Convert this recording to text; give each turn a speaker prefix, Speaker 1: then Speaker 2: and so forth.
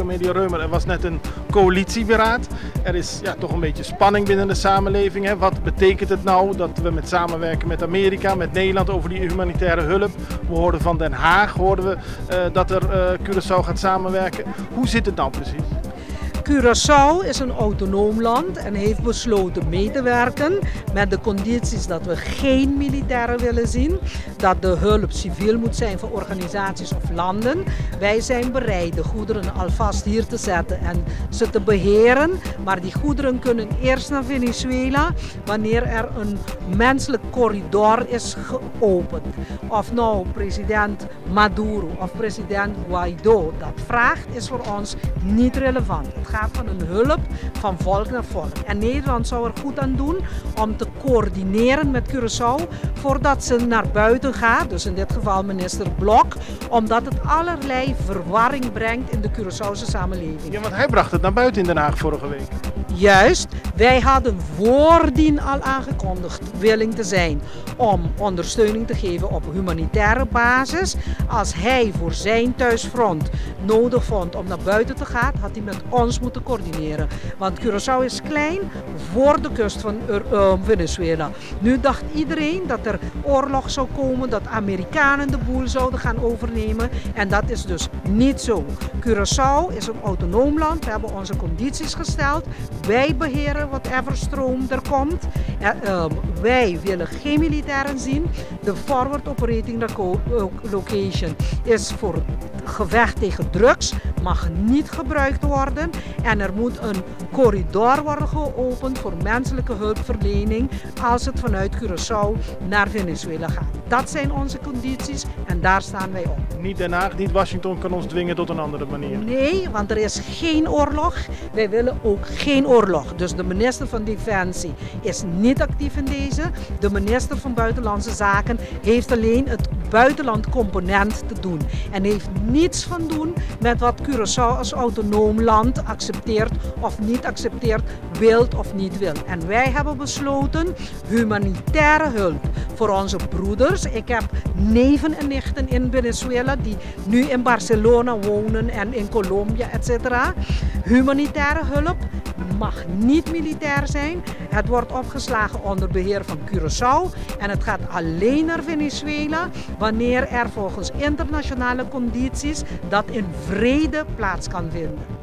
Speaker 1: Monica Media Reumer, er was net een coalitieberaad. Er is toch een beetje spanning binnen de samenleving. Hè. Wat betekent het nou dat we samenwerken met Amerika, met Nederland over die humanitaire hulp? We hoorden van Den Haag dat er Curaçao gaat samenwerken. Hoe zit het nou precies?
Speaker 2: Curaçao is een autonoom land en heeft besloten mee te werken met de condities dat we geen militairen willen zien, dat de hulp civiel moet zijn voor organisaties of landen. Wij zijn bereid de goederen alvast hier te zetten en ze te beheren, maar die goederen kunnen eerst naar Venezuela wanneer er een menselijk corridor is geopend. Of nou president Maduro of president Guaido dat vraagt, is voor ons niet relevant. Het gaat van een hulp van volk naar volk. En Nederland zou er goed aan doen om te coördineren met Curaçao voordat ze naar buiten gaat, dus in dit geval minister Blok, omdat het allerlei verwarring brengt in de Curaçaose samenleving.
Speaker 1: Ja, want hij bracht het naar buiten in Den Haag vorige week.
Speaker 2: Juist, wij hadden voordien al aangekondigd willing te zijn om ondersteuning te geven op humanitaire basis. Als hij voor zijn thuisfront nodig vond om naar buiten te gaan, had hij met ons moeten coördineren. Want Curaçao is klein voor de kust van Venezuela. Nu dacht iedereen dat er oorlog zou komen, dat Amerikanen de boel zouden gaan overnemen. En dat is dus niet zo. Curaçao is een autonoom land. We hebben onze condities gesteld. Wij beheren whatever stroom er komt. Wij willen geen militairen zien. De Forward Operating Location is voor gevecht tegen drugs, mag niet gebruikt worden. En er moet een corridor worden geopend voor menselijke hulpverlening als het vanuit Curaçao naar Venezuela gaat. Dat zijn onze condities en daar staan wij op.
Speaker 1: Niet Den Haag, niet Washington kan ons dwingen tot een andere manier.
Speaker 2: Nee, want er is geen oorlog. Wij willen ook geen oorlog. Dus de minister van Defensie is niet actief in deze. De minister van Buitenlandse Zaken heeft alleen het buitenlandcomponent te doen. En heeft niets van doen met wat Curaçao als autonoom land accepteert of niet accepteert, wil of niet wil. En wij hebben besloten humanitaire hulp voor onze broeders. Ik heb neven en nichten in Venezuela die nu in Barcelona wonen en in Colombia, etc. Humanitaire hulp mag niet militair zijn. Het wordt opgeslagen onder beheer van Curaçao en het gaat alleen naar Venezuela wanneer er volgens internationale condities dat in vrede plaats kan vinden.